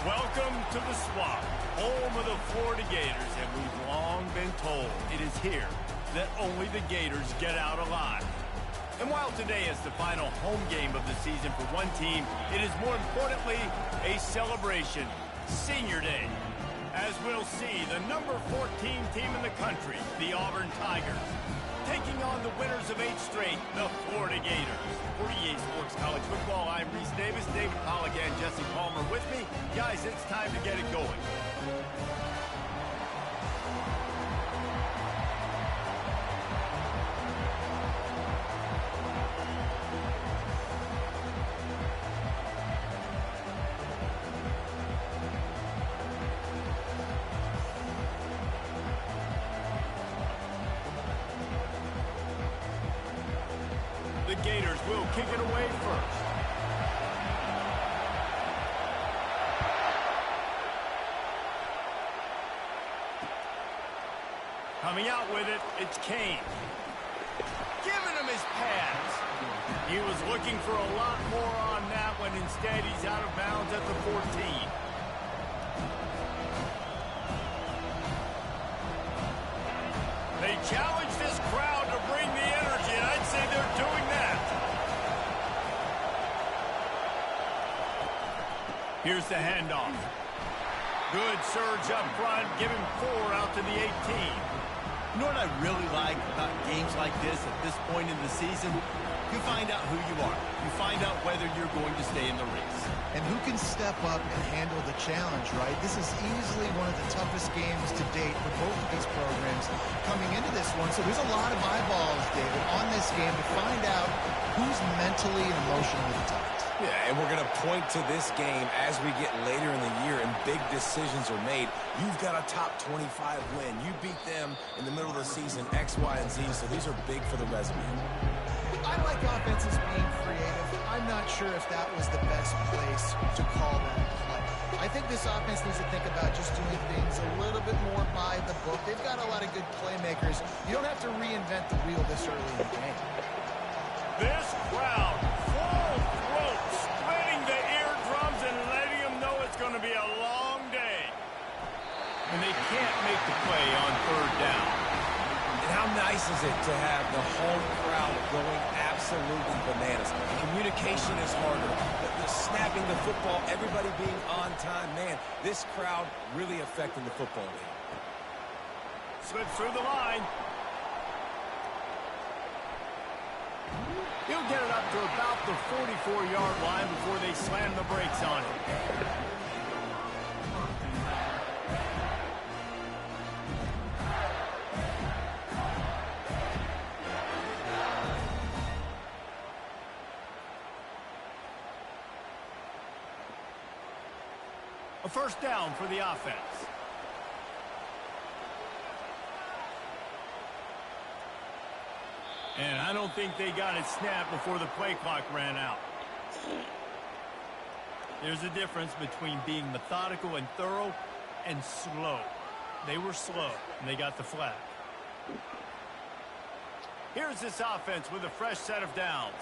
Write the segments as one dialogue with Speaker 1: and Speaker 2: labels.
Speaker 1: Welcome to the Swamp, home of the Florida Gators, and we've long been told it is here that only the Gators get out alive. And while today is the final home game of the season for one team, it is more importantly a celebration, Senior Day. As we'll see, the number 14 team in the country, the Auburn Tigers, taking on the winners of 8 straight, the Florida Gators. For EA Sports College Football, I'm Reese Davis, David Pollack, and Jesse Palmer with me. Guys, it's time to get it going. The Gators will kick it away first. Coming out with it, it's Kane. Giving him his pass. He was looking for a lot more on that one. Instead, he's out of bounds at the 14. They challenge this crowd to bring the energy, and I'd say they're doing that. Here's the handoff. Good surge up front, giving 4 out to the 18.
Speaker 2: You know what I really like about games like this at this point in the season? You find out who you are. You find out whether you're going to stay in the race.
Speaker 3: And who can step up and handle the challenge, right? This is easily one of the toughest games to date for both of these programs coming into this one. So there's a lot of eyeballs, David, on this game to find out who's mentally and emotionally the toughest.
Speaker 4: Yeah, and we're going to point to this game as we get later in the year and big decisions are made. You've got a top 25 win. You beat them in the middle of the season, X, Y, and Z, so these are big for the resume.
Speaker 3: I like offenses being creative. I'm not sure if that was the best place to call that play. I think this offense needs to think about just doing things a little bit more by the book. They've got a lot of good playmakers. You don't have to reinvent the wheel this early in the game.
Speaker 1: This crowd, full throat, splitting the eardrums and letting them know it's going to be a long day. And they can't make the play on 3rd down.
Speaker 4: And how nice is it to have the home crowd going absolutely bananas? Communication is harder. The snapping the football, everybody being on time. Man, this crowd really affecting the football game.
Speaker 1: Slips through the line. He'll get it up to about the 44-yard line before they slam the brakes on him. A first down for the offense. And I don't think they got it snapped before the play clock ran out. There's a difference between being methodical and thorough and slow. They were slow, and they got the flag. Here's this offense with a fresh set of downs.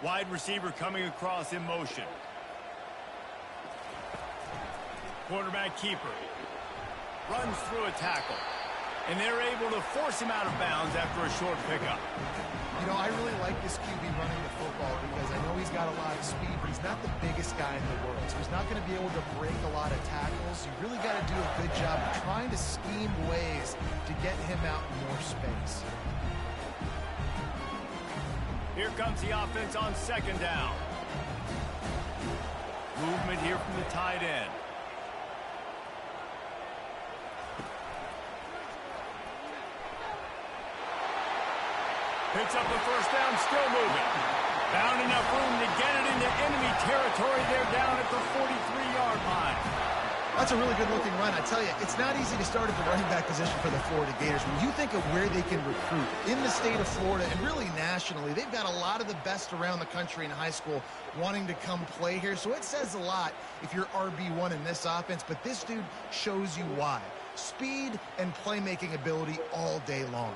Speaker 1: Wide receiver coming across in motion. Quarterback keeper. Runs through a tackle. And they're able to force him out of bounds after a short pickup.
Speaker 3: You know, I really like this QB running the football because I know he's got a lot of speed, but he's not the biggest guy in the world. So he's not going to be able to break a lot of tackles. You really got to do a good job of trying to scheme ways to get him out in more space.
Speaker 1: Here comes the offense on second down. Movement here from the tight end. Picks up the first down, still moving. Found enough room to get it into enemy territory. They're down at the 43-yard line.
Speaker 3: That's a really good-looking run. I tell you, it's not easy to start at the running back position for the Florida Gators. When you think of where they can recruit in the state of Florida and really nationally, they've got a lot of the best around the country in high school wanting to come play here. So it says a lot if you're RB1 in this offense, but this dude shows you why. Speed and playmaking ability all day long.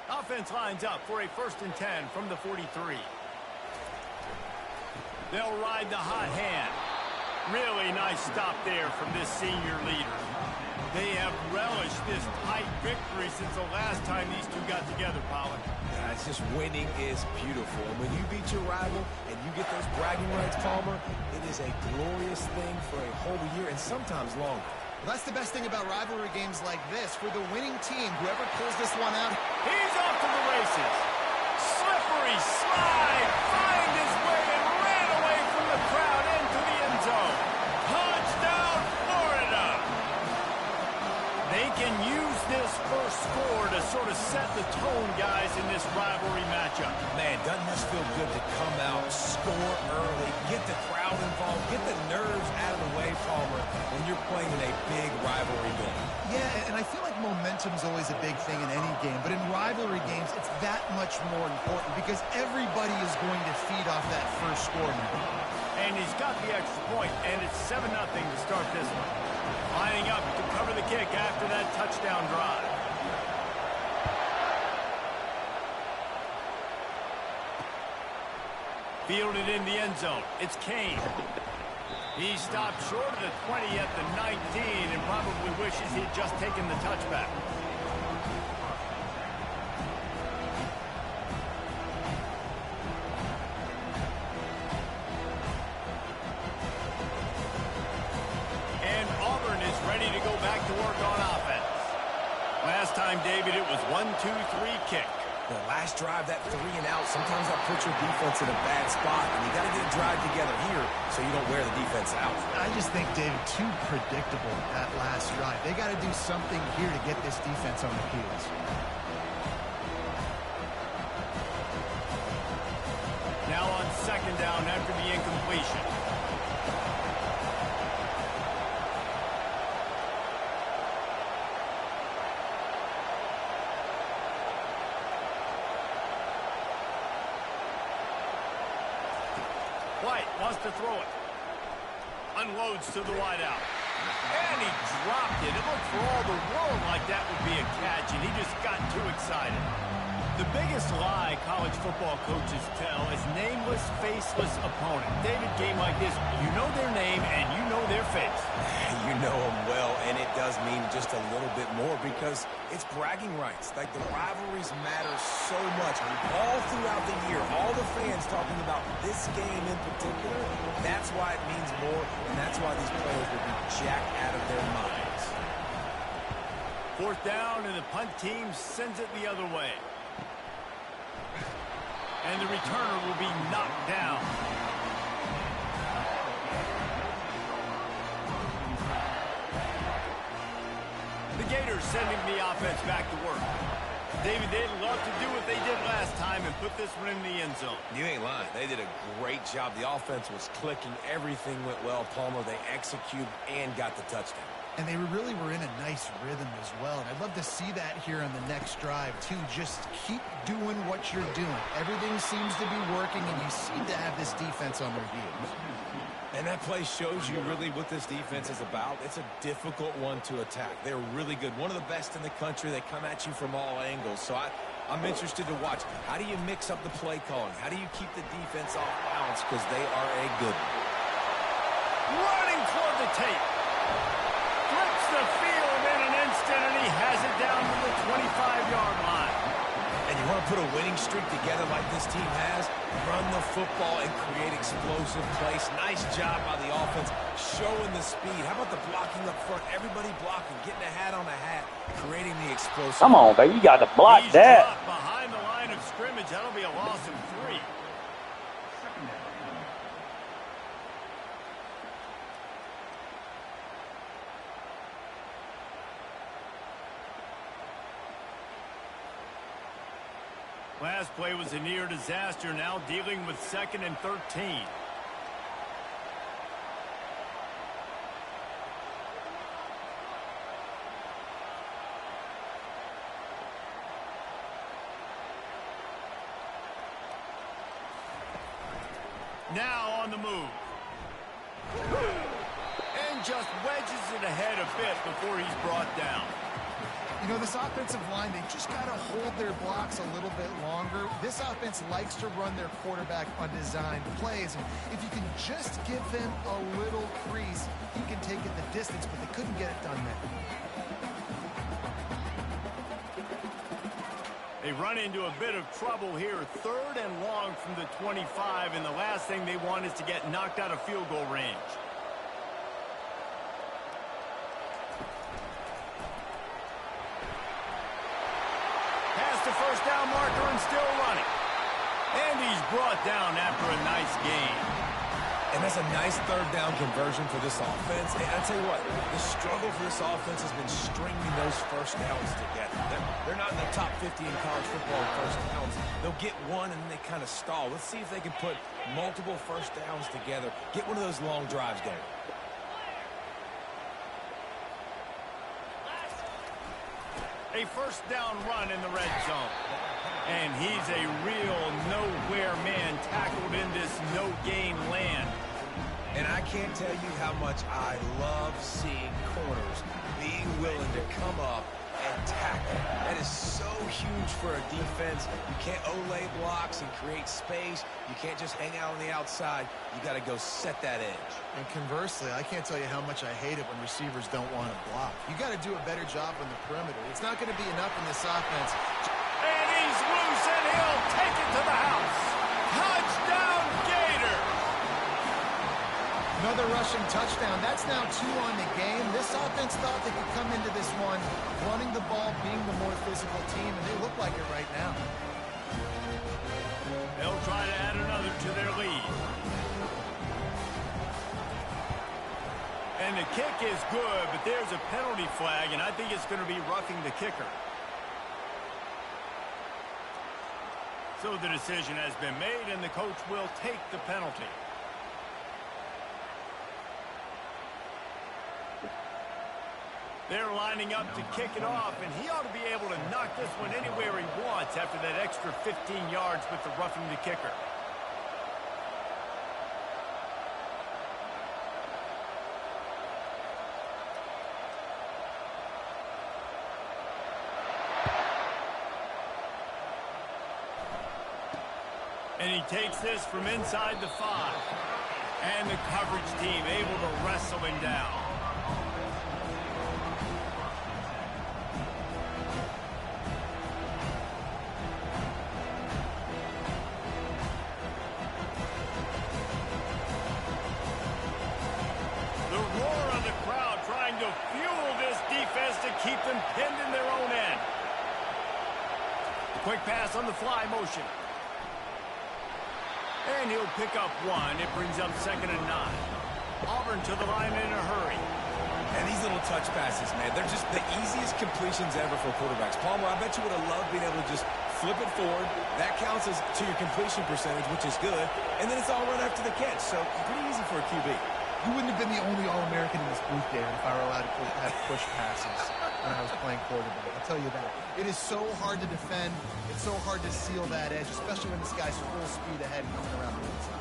Speaker 1: Offense lines up for a 1st and 10 from the 43. They'll ride the hot hand. Really nice stop there from this senior leader. They have relished this tight victory since the last time these two got together, Pollard.
Speaker 4: Yeah, it's just winning is beautiful. And when you beat your rival and you get those bragging rights, Palmer, it is a glorious thing for a whole year and sometimes longer.
Speaker 3: Well, that's the best thing about rivalry games like this. For the winning team, whoever pulls this one out,
Speaker 1: he's off to the races. Slippery slide, find his way and ran away from the crowd into the end zone. Touchdown, Florida! They can use this first score to sort of set the tone, guys, in this rivalry matchup.
Speaker 4: Man, doesn't this feel good to come out, score early, get the crowd involved, get the nerves out of the way, Palmer, when you're playing in a big rivalry game.
Speaker 3: yeah, and I feel like momentum's always a big thing in any game, but in rivalry games, it's that much more important because everybody is going to feed off that first score now.
Speaker 1: And he's got the extra point, and it's 7-0 to start this one. Lining up to cover the kick after that touchdown drive. Fielded in the end zone. It's Kane. He stopped short of the 20 at the 19 and probably wishes he'd just taken the touchback. And Auburn is ready to go back to work on offense. Last time, David, it was 1-2-3 kick.
Speaker 4: The last drive, that 3 and out, sometimes that puts your defense in a bad spot, and you got to get a drive together here so you don't wear the defense out.
Speaker 3: I just think, David, too predictable that last drive. They got to do something here to get this defense on the heels.
Speaker 1: Now on second down after the incompletion. White wants to throw it. Unloads to the wideout. And he dropped it. It looked for all the world like that would be a catch, and he just got too excited. The biggest lie college football coaches tell is nameless, faceless opponent. David, game like this, you know their name and you know their face.
Speaker 4: You know them well, and it does mean just a little bit more because it's bragging rights. Like, the rivalries matter so much. All throughout the year, all the fans talking about this game in particular, that's why it means more, and that's why these players will be jacked out of their minds.
Speaker 1: 4th down, and the punt team sends it the other way. And the returner will be knocked down. The Gators sending the offense back to work. David, they'd love to do what they did last time and put this one in the end zone.
Speaker 4: You ain't lying. They did a great job. The offense was clicking. Everything went well, Palmer. They executed and got the touchdown.
Speaker 3: And they really were in a nice rhythm as well. And I'd love to see that here on the next drive, too. Just keep doing what you're doing. Everything seems to be working, and you seem to have this defense on their heels.
Speaker 4: And that play shows you really what this defense is about. It's a difficult one to attack. They're really good. One of the best in the country. They come at you from all angles. So I'm interested to watch. How do you mix up the play calling? How do you keep the defense off balance? Because they are a good one.
Speaker 1: Running toward the tape. Flips the field in an instant, and he has it down to the
Speaker 4: put a winning streak together like this team has, run the football and create explosive plays. Nice job by the offense, showing the speed. How about the blocking up front? Everybody blocking, getting a hat on a hat, creating the explosive.
Speaker 5: Come on, baby. You got to block
Speaker 1: He's
Speaker 5: that.
Speaker 1: dropped behind the line of scrimmage. That'll be a loss of 3. Last play was a near disaster. Now dealing with 2nd and 13. Now on the move. And just wedges it ahead a bit before he's brought down.
Speaker 3: You know, this offensive line, they just got to hold their blocks a little bit longer. This offense likes to run their quarterback on designed plays. And if you can just give them a little crease, you can take it the distance, but they couldn't get it done there.
Speaker 1: They run into a bit of trouble here. 3rd and long from the 25, and the last thing they want is to get knocked out of field goal range. Past the first down marker and still running. And he's brought down after a nice gain.
Speaker 4: And that's a nice 3rd down conversion for this offense. And I tell you what, the struggle for this offense has been stringing those first downs together. They're not in the top 50 in college football in first downs. They'll get one and then they kind of stall. Let's see if they can put multiple first downs together. Get one of those long drives going.
Speaker 1: A first down run in the red zone. And he's a real nowhere man tackled in this no-gain land.
Speaker 4: And I can't tell you how much I love seeing corners being willing to come up and tackle. That is so huge for a defense. You can't olay blocks and create space. You can't just hang out on the outside. You got to go set that edge.
Speaker 3: And conversely, I can't tell you how much I hate it when receivers don't want to block. You got to do a better job on the perimeter. It's not going to be enough in this offense.
Speaker 1: And he's loose, and he'll take it to the house. Touchdown, Gator!
Speaker 3: Another rushing touchdown. That's now 2 on the game. This offense thought they could come into this one running the ball, being the more physical team, and they look like it right now.
Speaker 1: They'll try to add another to their lead. And the kick is good, but there's a penalty flag, and I think it's going to be roughing the kicker. So the decision has been made, and the coach will take the penalty. They're lining up to kick it off, and he ought to be able to knock this one anywhere he wants after that extra 15 yards with the roughing the kicker. And he takes this from inside the 5. And the coverage team able to wrestle him down. The roar of the crowd trying to fuel this defense to keep them pinned in their own end. Quick pass on the fly motion. And he'll pick up 1. It brings up 2nd and 9. Auburn to the line in a hurry.
Speaker 4: And these little touch passes, man, they're just the easiest completions ever for quarterbacks. Palmer, I bet you would have loved being able to just flip it forward. That counts as to your completion percentage, which is good. And then it's all run after the catch. So pretty easy for a QB.
Speaker 3: You wouldn't have been the only All-American in this booth, David, if I were allowed to have push passes when I was playing quarterback. I'll tell you that. It is so hard to defend. It's so hard to seal that edge, especially when this guy's full speed ahead coming around the inside.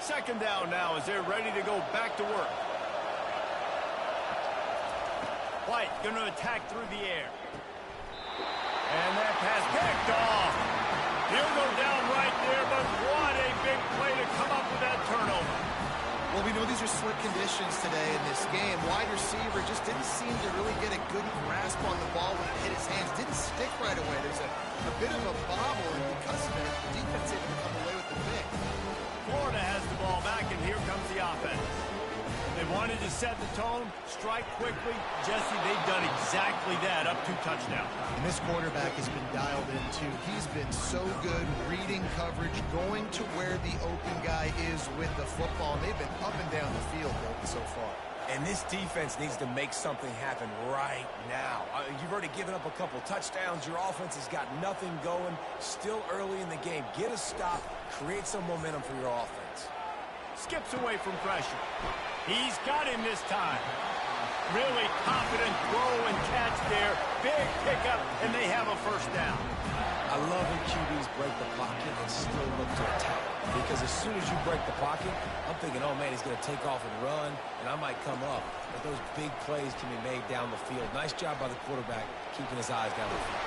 Speaker 1: Second down now as they're ready to go back to work. White going to attack through the air. And that pass picked off. He'll go down right there, but what a big play to come up with that turnover.
Speaker 3: Well, we know these are slick conditions today in this game. Wide receiver just didn't seem to really get a good grasp on the ball when it hit his hands. Didn't stick right away. There's a bit of a bobble, and because of it, the defense able to come away with the pick.
Speaker 1: Florida has the ball back, and here comes the offense. They wanted to set the tone, strike quickly. Jesse, they've done exactly that, up 2 touchdowns.
Speaker 3: And this quarterback has been dialed in, too. He's been so good reading coverage, going to where the open guy is with the football. And they've been up and down the field so far.
Speaker 4: And this defense needs to make something happen right now. You've already given up a couple touchdowns. Your offense has got nothing going. Still early in the game. Get a stop. Create some momentum for your offense.
Speaker 1: Skips away from pressure. He's got him this time. Really confident throw and catch there. Big pickup, and they have a first down.
Speaker 4: I love when QBs break the pocket and still look to attack. Because as soon as you break the pocket, I'm thinking, oh, man, he's going to take off and run, and I might come up. But those big plays can be made down the field. Nice job by the quarterback keeping his eyes down the field.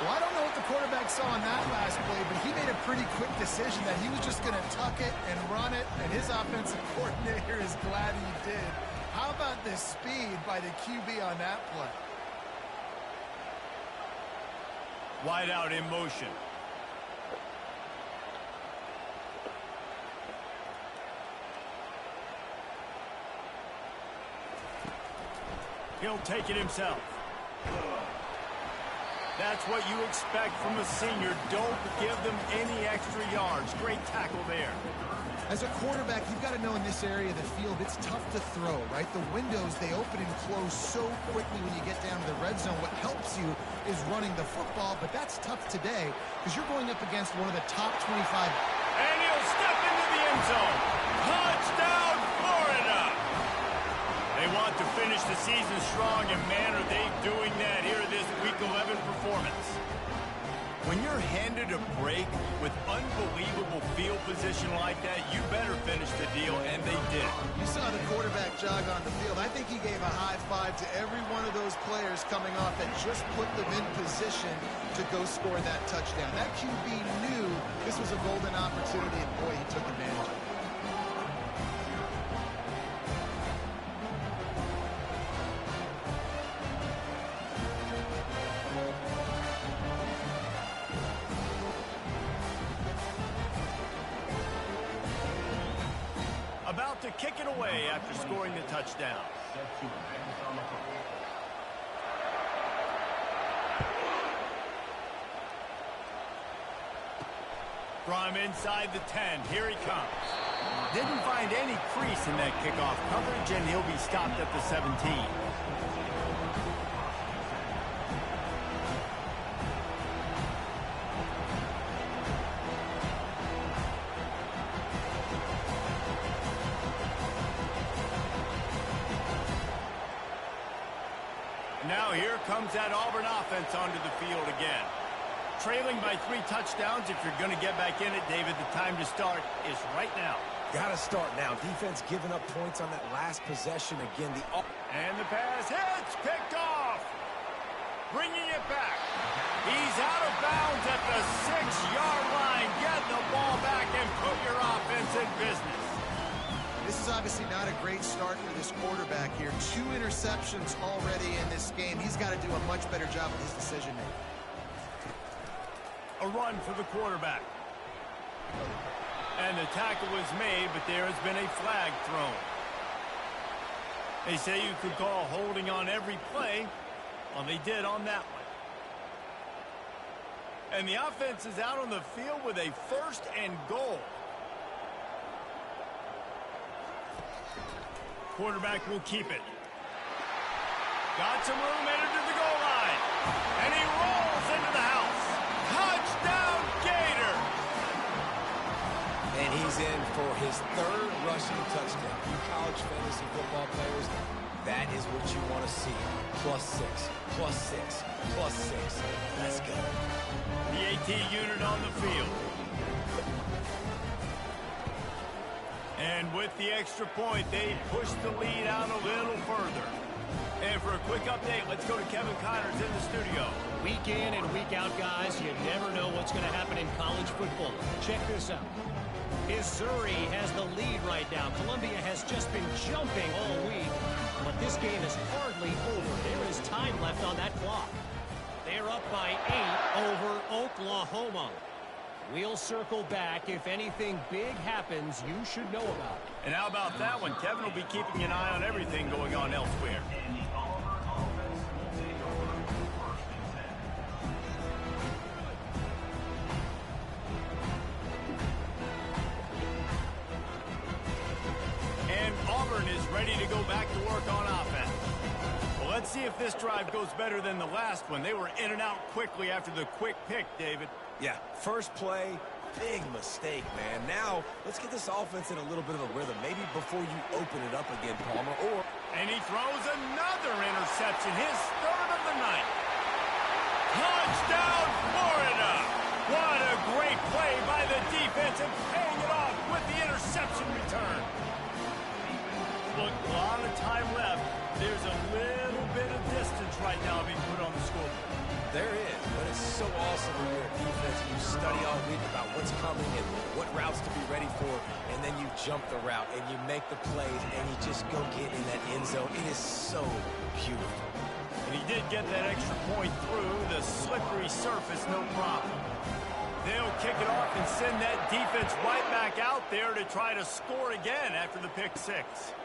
Speaker 3: Well, I don't know what the quarterback saw on that last play, but he made a pretty quick decision that he was just going to tuck it and run it, and his offensive coordinator is glad he did. How about the speed by the QB on that play?
Speaker 1: Wide out in motion. He'll take it himself. That's what you expect from a senior. Don't give them any extra yards. Great tackle there.
Speaker 3: As a quarterback, you've got to know in this area of the field, it's tough to throw, right? The windows, they open and close so quickly when you get down to the red zone. What helps you is running the football, but that's tough today because you're going up against one of the top 25.
Speaker 1: And he'll step into the end zone. Touchdown, Florida! They want to finish the season strong, and man, are they doing that here this Week 11 performance.
Speaker 2: When you're handed a break with unbelievable field position like that, you better finish the deal, and they did.
Speaker 3: You saw the quarterback jog on the field. I think he gave a high five to every one of those players coming off that just put them in position to go score that touchdown. That QB knew this was a golden opportunity, and boy, he took advantage of it.
Speaker 1: About to kick it away after scoring the touchdown. From inside the 10, here he comes.
Speaker 2: Didn't find any crease in that kickoff coverage, and he'll be stopped at the 17.
Speaker 1: Now here comes that Auburn offense onto the field again. Trailing by 3 touchdowns. If you're going to get back in it, David, the time to start is right now.
Speaker 4: Got to start now. Defense giving up points on that last possession. Again,
Speaker 1: and the pass hits, picked off. Bringing it back. He's out of bounds at the 6-yard line. Get the ball back and put your offense in business.
Speaker 3: This is obviously not a great start for this quarterback here. 2 interceptions already in this game. He's got to do a much better job with his decision-making.
Speaker 1: A run for the quarterback. And the tackle was made, but there has been a flag thrown. They say you could call holding on every play. Well, they did on that one. And the offense is out on the field with a 1st and goal. Quarterback will keep it. Got some room, entered to the goal line. And he rolls into the house. Touchdown, Gator!
Speaker 4: and he's in for his 3rd rushing touchdown. You college fantasy football players, that is what you want to see. +6, +6, +6. Let's go.
Speaker 1: The AT unit on the field. And with the extra point, they push the lead out a little further. And for a quick update, let's go to Kevin Connors in the studio.
Speaker 5: Week in and week out, guys, you never know what's going to happen in college football. Check this out. Missouri has the lead right now. Columbia has just been jumping all week. But this game is hardly over. There is time left on that clock. They're up by 8 over Oklahoma. We'll circle back. If anything big happens, you should know about it.
Speaker 1: And how about that one? Kevin will be keeping an eye on everything going on elsewhere. And Auburn is ready to go back to work on offense. Well, let's see if this drive goes better than the last one. They were in and out quickly after the quick pick, David.
Speaker 4: Yeah, first play, big mistake, man. Now, let's get this offense in a little bit of a rhythm. Maybe before you open it up again, Palmer, or...
Speaker 1: And he throws another interception, his third of the night. Touchdown, Florida! What a great play by the defense and paying it off with the interception return. Look, a lot of time left. There's a little bit of distance right now being put on the scoreboard.
Speaker 4: There is, but it's so awesome when you're a defense. You study all week about what's coming and what routes to be ready for, and then you jump the route and you make the plays and you just go get in that end zone. It is so beautiful.
Speaker 1: And he did get that extra point through the slippery surface, no problem. They'll kick it off and send that defense right back out there to try to score again after the pick six.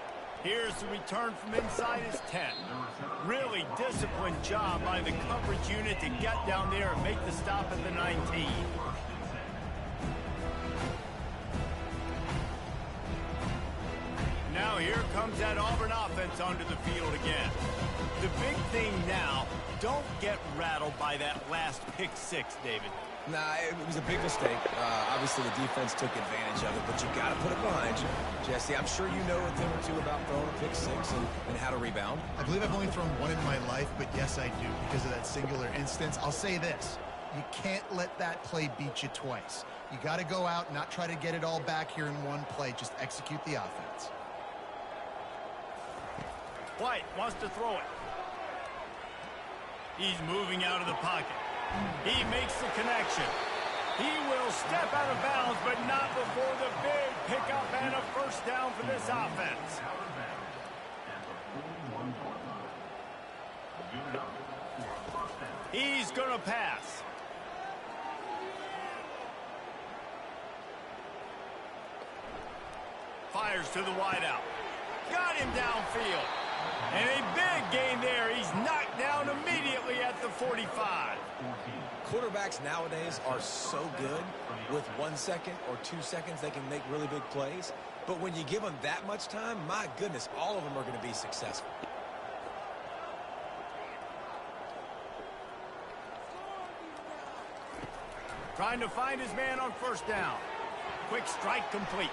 Speaker 1: Here's the return from inside his 10. Really disciplined job by the coverage unit to get down there and make the stop at the 19. Now here comes that Auburn offense onto the field again. The big thing now, don't get rattled by that last pick six, David.
Speaker 4: Nah, it was a big mistake. Obviously, the defense took advantage of it, but you got to put it behind you. Jesse, I'm sure you know a thing or two about throwing a pick six and how to rebound.
Speaker 3: I believe I've only thrown one in my life, but yes, I do because of that singular instance. I'll say this. You can't let that play beat you twice. You got to go out and not try to get it all back here in one play. Just execute the offense.
Speaker 1: White wants to throw it. He's moving out of the pocket. He makes the connection. He will step out of bounds, but not before the big pickup and a first down for this offense. He's going to pass. Fires to the wideout. Got him downfield. And a big gain there. He's knocked down immediately at the 45.
Speaker 4: Quarterbacks nowadays are so good. With 1 second or 2 seconds, they can make really big plays. But when you give them that much time, my goodness, all of them are going to be successful.
Speaker 1: Trying to find his man on first down. Quick strike complete.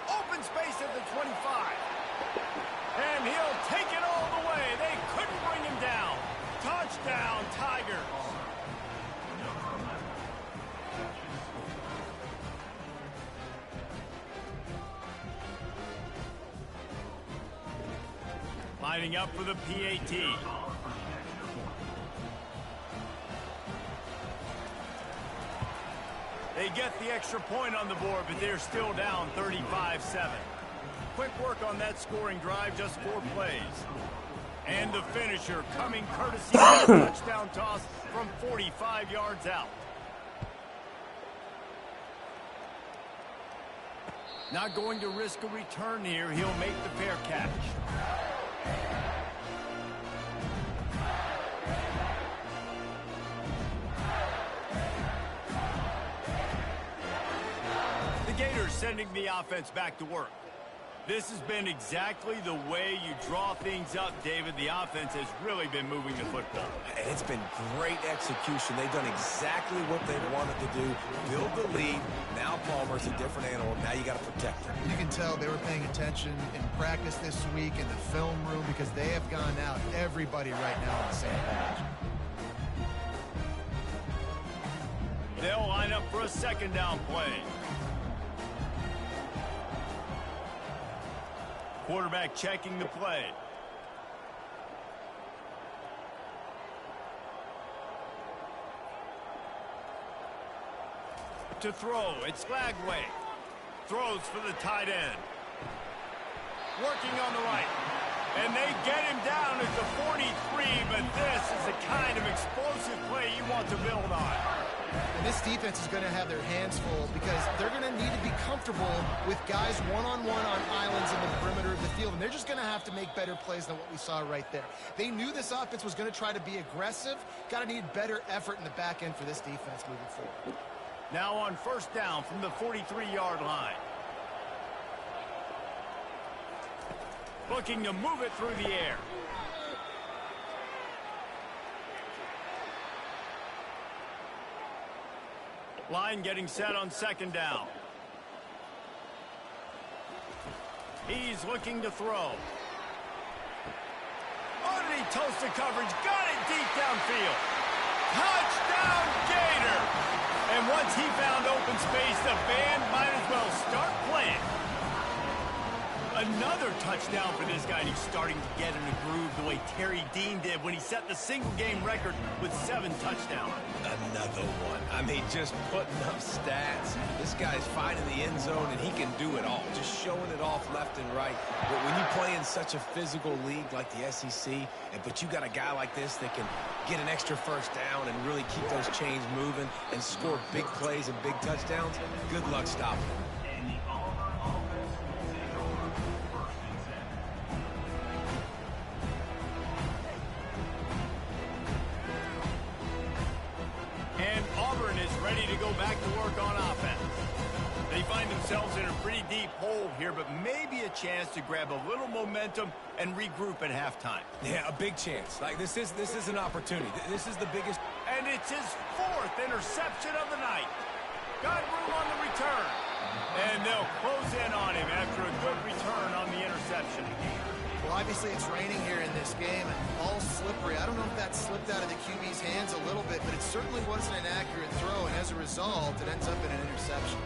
Speaker 1: Open space at the 25. And he'll take it all the way. They couldn't bring him down. Touchdown, Tigers. Lining up for the PAT. They get the extra point on the board, but they're still down 35-7. Quick work on that scoring drive, just 4 plays. And the finisher coming courtesy of a touchdown toss from 45 yards out. Not going to risk a return here. He'll make the fair catch. The Gators sending the offense back to work. This has been exactly the way you draw things up, David. The offense has really been moving the football.
Speaker 4: And it's been great execution. They've done exactly what they wanted to do. Build the lead. Now Palmer's a different animal. Now you got to protect him.
Speaker 3: You can tell they were paying attention in practice this week in the film room because they have gone out, everybody right now on the same page.
Speaker 1: They'll line up for a second down play. Quarterback checking the play. to throw. It's Lagway. Throws for the tight end. Working on the right. And they get him down at the 43, but this is the kind of explosive play you want to build on.
Speaker 3: And this defense is going to have their hands full because they're going to need to be comfortable with guys one-on-one on islands in the perimeter of the field. And they're just going to have to make better plays than what we saw right there. They knew this offense was going to try to be aggressive. Got to need better effort in the back end for this defense moving forward.
Speaker 1: Now on first down from the 43-yard line. Looking to move it through the air. Line getting set on second down. He's looking to throw. Underneath toasted coverage. Got it deep downfield. Touchdown Gator! And once he found open space, the band might as well start playing. Another touchdown for this guy, and he's starting to get in a groove the way Terry Dean did when he set the single-game record with 7 touchdowns.
Speaker 4: Another one. I mean, just putting up stats. This guy's finding the end zone, and he can do it all, just showing it off left and right. But when you play in such a physical league like the SEC, but you got a guy like this that can get an extra first down and really keep those chains moving and score big plays and big touchdowns, good luck stopping him.
Speaker 1: And Auburn is ready to go back to work on offense. They find themselves in a pretty deep hole here, but maybe a chance to grab a little momentum and regroup at halftime.
Speaker 4: Yeah, a big chance. Like, this is an opportunity. This is the biggest.
Speaker 1: And it's his 4th interception of the night. Got room on the return. And they'll close in on him after a good return on the interception.
Speaker 3: Well, obviously it's raining here in this game, and all slippery. I don't know if that slipped out of the QB's hands a little bit, but it certainly wasn't an accurate throw, and as a result, it ends up in an interception.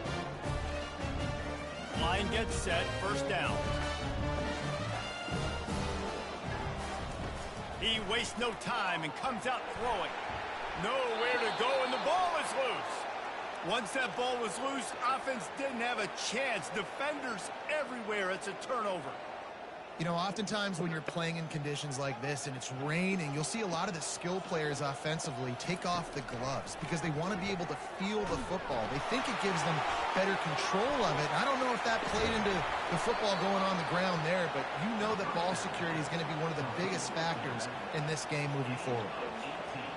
Speaker 1: Line gets set, first down. He wastes no time and comes out throwing. Nowhere to go, and the ball is loose. Once that ball was loose, offense didn't have a chance. Defenders everywhere. It's a turnover.
Speaker 3: You know, oftentimes when you're playing in conditions like this and it's raining, you'll see a lot of the skill players offensively take off the gloves because they want to be able to feel the football. They think it gives them better control of it. And I don't know if that played into the football going on the ground there, but you know that ball security is going to be one of the biggest factors in this game moving forward.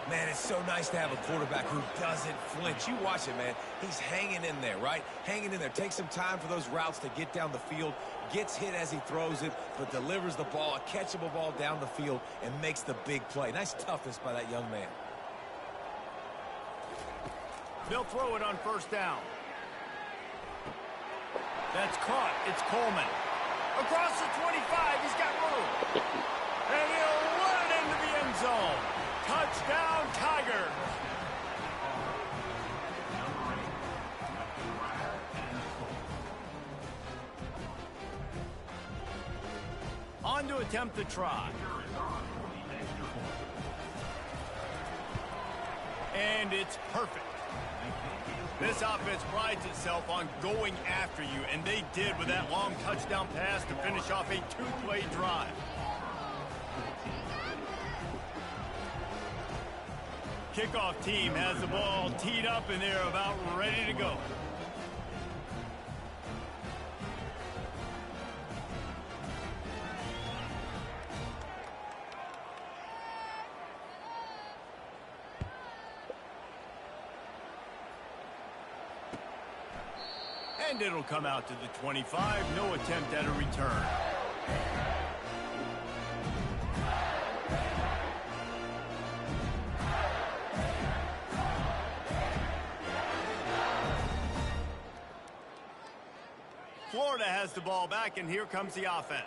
Speaker 4: Man, it's so nice to have a quarterback who doesn't flinch. You watch it, man. He's hanging in there, right? Hanging in there. Takes some time for those routes to get down the field. Gets hit as he throws it, but delivers the ball, a catchable ball down the field, and makes the big play. Nice toughness by that young man.
Speaker 1: They'll throw it on first down. That's caught. It's Coleman. Across the 25, he's got room. And he'll run it into the end zone. Touchdown, Tiger. On to attempt the try. And it's perfect. This offense prides itself on going after you, and they did with that long touchdown pass to finish off a 2-play drive. Kickoff team has the ball teed up, and they're about ready to go. And it'll come out to the 25. No attempt at a return. Florida has the ball back, and here comes the offense.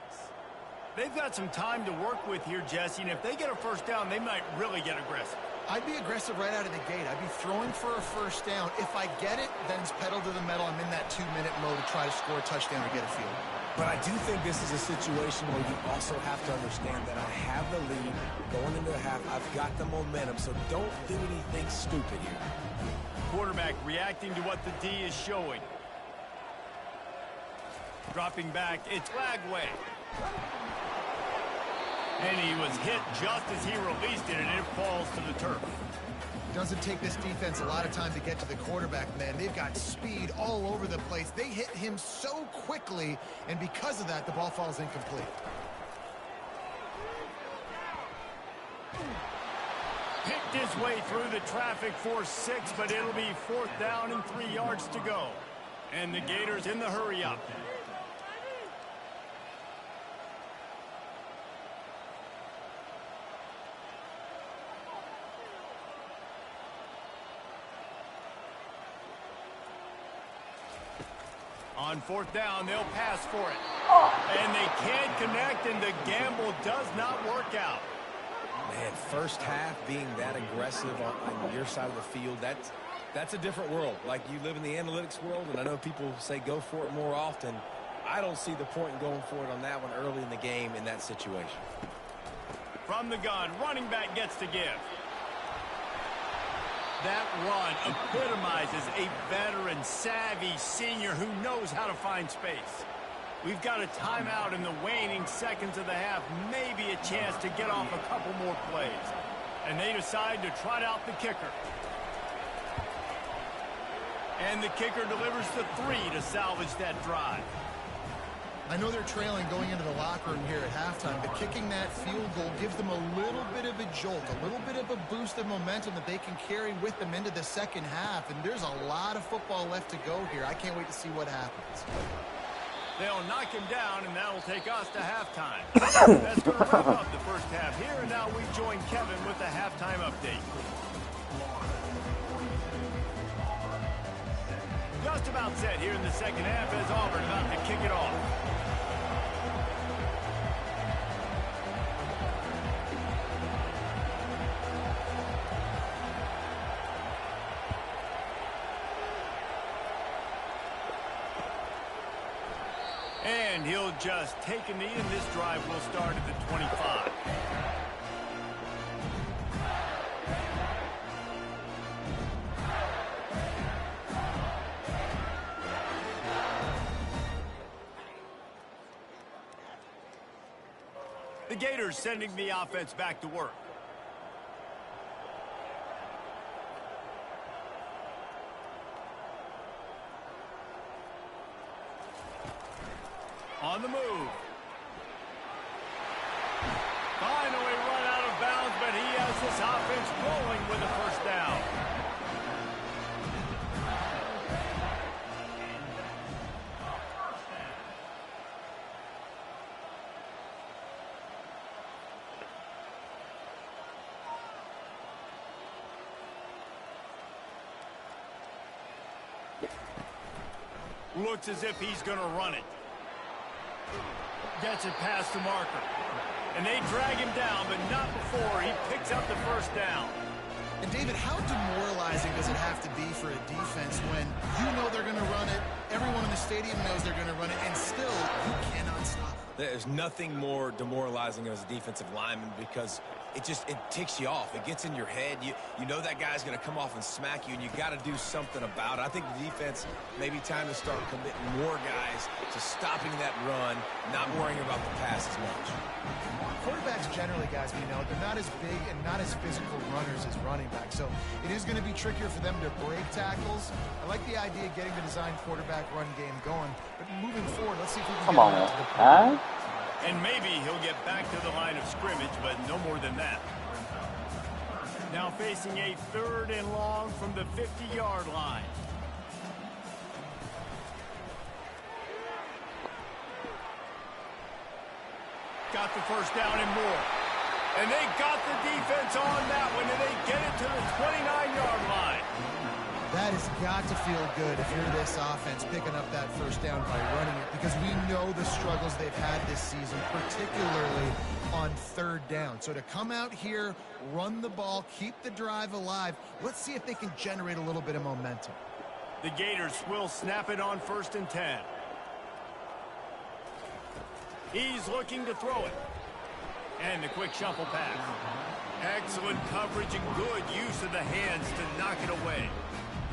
Speaker 1: They've got some time to work with here, Jesse, and if they get a first down, they might really get aggressive.
Speaker 3: I'd be aggressive right out of the gate. I'd be throwing for a first down. If I get it, then it's pedal to the metal. I'm in that 2-minute mode to try to score a touchdown or get a field.
Speaker 4: But I do think this is a situation where you also have to understand that I have the lead going into the half. I've got the momentum, so don't do anything stupid here.
Speaker 1: quarterback reacting to what the D is showing. Dropping back, it's Lagway. And he was hit just as he released it, and it falls to the turf.
Speaker 3: Doesn't take this defense a lot of time to get to the quarterback, man. They've got speed all over the place. They hit him so quickly, and because of that, the ball falls incomplete.
Speaker 1: Picked his way through the traffic for 6, but it'll be 4th down and 3 yards to go. And the Gators in the hurry up. On 4th down, they'll pass for it. And they can't connect, and the gamble does not work out.
Speaker 4: Man, first half being that aggressive on your side of the field, that's a different world. Like, you live in the analytics world, and I know people say go for it more often. I don't see the point in going for it on that one early in the game in that situation.
Speaker 1: From the gun, running back gets to give. That run epitomizes a veteran, savvy senior who knows how to find space. We've got a timeout in the waning seconds of the half, maybe a chance to get off a couple more plays. And they decide to trot out the kicker. And the kicker delivers the 3 to salvage that drive.
Speaker 3: I know they're trailing going into the locker room here at halftime, but kicking that field goal gives them a little bit of a jolt, a little bit of a boost of momentum that they can carry with them into the second half. And there's a lot of football left to go here. I can't wait to see what happens.
Speaker 1: They'll knock him down, and that'll take us to halftime. That's going to wrap up the first half here, and now we join Kevin with the halftime update. Just about set here in the second half as Auburn about to kick it off. And he'll just take a knee, and this drive will start at the 25. The Gators sending the offense back to work. On the move. Finally run out of bounds, but he has this offense rolling with a first down. Looks as if he's going to run it. Gets it past the marker. And they drag him down, but not before he picks up the first down.
Speaker 3: And David, how demoralizing does it have to be for a defense when you know they're going to run it, everyone in the stadium knows they're going to run it, and still you cannot stop it?
Speaker 4: There's nothing more demoralizing as a defensive lineman because it ticks you off. It gets in your head. You know that guy's going to come off and smack you, and you got to do something about it. I think the defense may be time to start committing more guys to stopping that run, not worrying about the pass as much.
Speaker 3: Quarterbacks generally, guys, we know, they're not as big and not as physical runners as running backs, so it is going to be trickier for them to break tackles. I like the idea of getting the design quarterback run game going, but moving forward, let's see if we can get it to the point.
Speaker 1: And maybe he'll get back to the line of scrimmage, but no more than that. Now facing a 3rd and long from the 50-yard line. Got the first down and more. And they got the defense on that one, and they get it to the 29-yard line.
Speaker 3: That has got to feel good if you're this offense picking up that first down by running it, because we know the struggles they've had this season, particularly on 3rd down. So to come out here, run the ball, keep the drive alive, let's see if they can generate a little bit of momentum.
Speaker 1: The Gators will snap it on 1st and 10. He's looking to throw it. And the quick shuffle pass. Excellent coverage and good use of the hands to knock it away.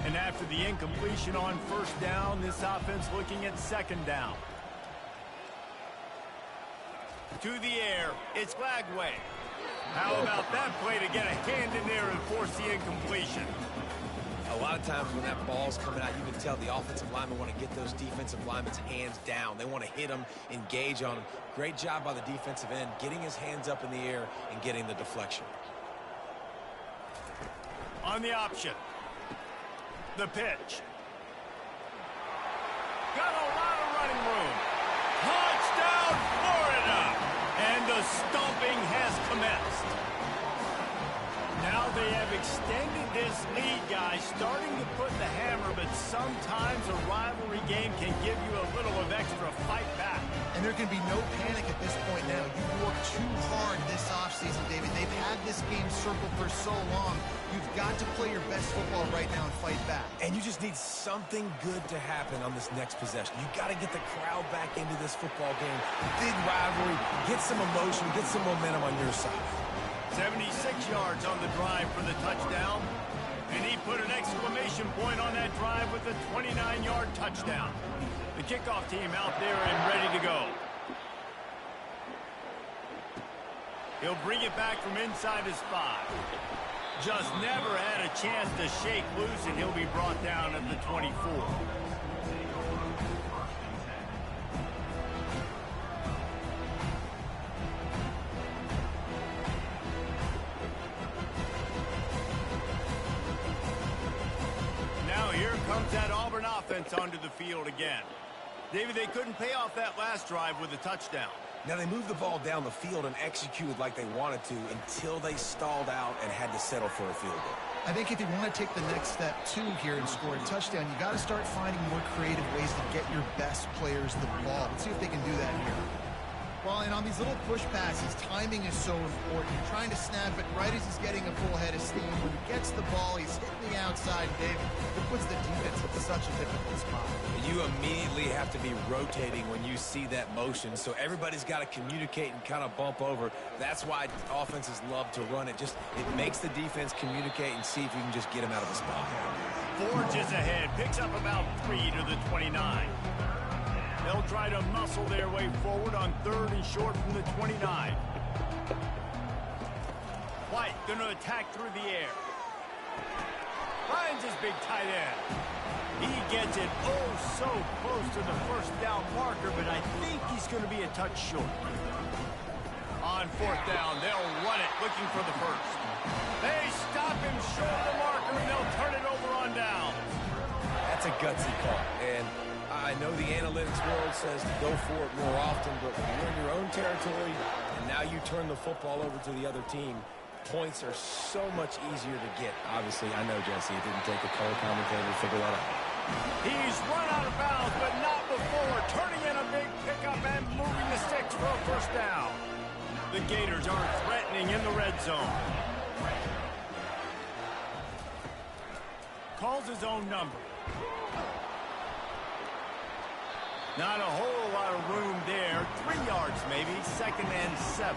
Speaker 1: And after the incompletion on first down, this offense looking at second down. To the air, it's Lagway. How about that play to get a hand in there and force the incompletion?
Speaker 4: A lot of times when that ball's coming out, you can tell the offensive linemen want to get those defensive linemen's hands down. They want to hit them, engage on them. Great job by the defensive end, getting his hands up in the air and getting the deflection.
Speaker 1: On the option. The pitch. Got a lot of running room. Touchdown, Florida! And the stomping has commenced. Now they have extended this lead, guys, starting to put the hammer, but sometimes a rivalry game can give you a little of extra fight back.
Speaker 3: And there can be no panic at this point now. You've worked too hard this offseason, David. They've had this game circled for so long. You've got to play your best football right now and fight back.
Speaker 4: And you just need something good to happen on this next possession. You got to get the crowd back into this football game. Big rivalry, get some emotion, get some momentum on your side.
Speaker 1: 76 yards on the drive for the touchdown. And he put an exclamation point on that drive with a 29-yard touchdown. The kickoff team out there and ready to go. He'll bring it back from inside his 5. Just never had a chance to shake loose, and he'll be brought down at the 24. Now here comes that Auburn offense onto the field again. David, they couldn't pay off that last drive with a touchdown.
Speaker 4: Now, they moved the ball down the field and executed like they wanted to until they stalled out and had to settle for a field goal.
Speaker 3: I think if you want to take the next step, too, here and score a touchdown, you got to start finding more creative ways to get your best players the ball. Let's see if they can do that here. Well, and on these little push passes, timing is so important. You're trying to snap it right as he's getting a full head of steam. When he gets the ball, he's hitting the outside, Dave. It puts the defense in such a difficult spot.
Speaker 4: You immediately have to be rotating when you see that motion, so everybody's got to communicate and kind of bump over. That's why offenses love to run it. It makes the defense communicate and see if you can just get him out of the spot.
Speaker 1: Forges ahead, picks up about 3 to the 29. They'll try to muscle their way forward on 3rd and short from the 29. White going to attack through the air. Finds his big tight end. He gets it so close to the first down marker, but I think he's going to be a touch short. On 4th down, they'll run it, looking for the first. They stop him short of the marker, and they'll turn it over on down.
Speaker 4: That's a gutsy call, and I know the analytics world says to go for it more often, but when you're in your own territory and now you turn the football over to the other team, points are so much easier to get. Obviously, I know, Jesse, it didn't take a color commentator to figure that out.
Speaker 1: He's run out of bounds, but not before. Turning in a big pickup and moving the sticks for a first down. The Gators aren't threatening in the red zone. Calls his own number. Not a whole lot of room there. 3 yards maybe, 2nd and 7.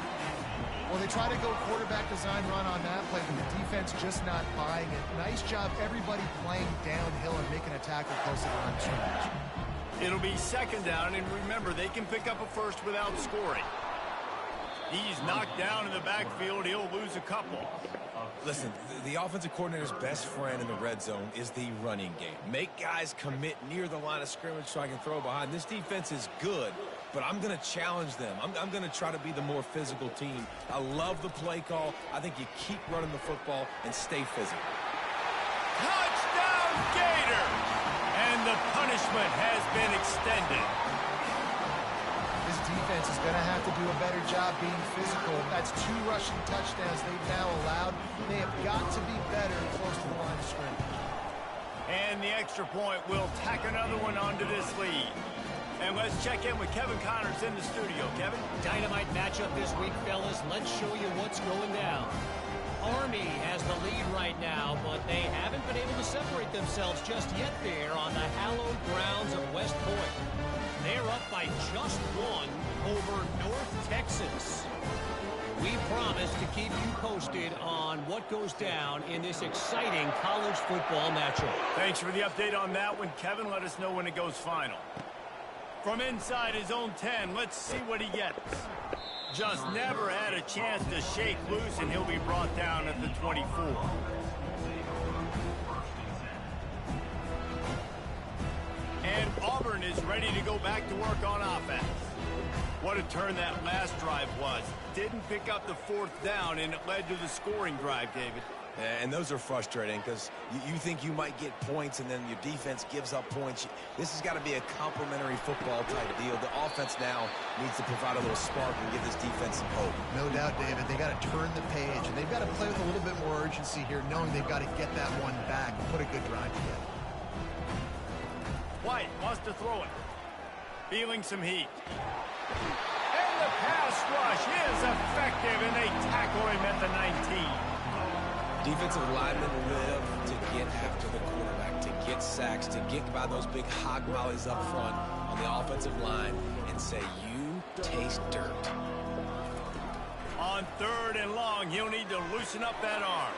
Speaker 3: Well, they try to go quarterback design run on that play, but the defense just not buying it. Nice job, everybody playing downhill and making a tackle close to the line of scrimmage.
Speaker 1: It'll be 2nd down, and remember, they can pick up a first without scoring. He's knocked down in the backfield. He'll lose a couple.
Speaker 4: Listen, the offensive coordinator's best friend in the red zone is the running game. Make guys commit near the line of scrimmage so I can throw behind. This defense is good, but I'm going to challenge them. I'm going to try to be the more physical team. I love the play call. I think you keep running the football and stay physical.
Speaker 1: Touchdown, Gator! And the punishment has been extended.
Speaker 3: This defense is going to have to do a better job being physical. That's 2 rushing touchdowns they've now allowed. They have got to be better close to the line of scrimmage.
Speaker 1: And the extra point will tack another one onto this lead. And let's check in with Kevin Connors in the studio. Kevin?
Speaker 5: Dynamite matchup this week, fellas. Let's show you what's going down. Army has the lead right now, but they haven't been able to separate themselves just yet there on the hallowed grounds of West Point. They're up by just 1 over North Texas. We promise promise to keep you posted on what goes down in this exciting college football matchup.
Speaker 1: Thanks for the update on that one, Kevin. Let us know when it goes final. From inside his own 10, let's see what he gets. Just never had a chance to shake loose, and he'll be brought down at the 24. And Auburn is ready to go back to work on offense. What a turn that last drive was. Didn't pick up the fourth down, and it led to the scoring drive, David.
Speaker 4: And those are frustrating because you think you might get points and then your defense gives up points. This has got to be a complementary football type deal. The offense now needs to provide a little spark and give this defense some hope.
Speaker 3: No doubt, David. They got to turn the page, and they've got to play with a little bit more urgency here, knowing they've got to get that one back and put a good drive together.
Speaker 1: White wants to throw it. Feeling some heat. And the pass rush is effective, and they tackle him at the 19.
Speaker 4: Defensive linemen live to get after the quarterback, to get sacks, to get by those big hog mollies up front on the offensive line and say, you taste dirt.
Speaker 1: On 3rd and long, he'll need to loosen up that arm.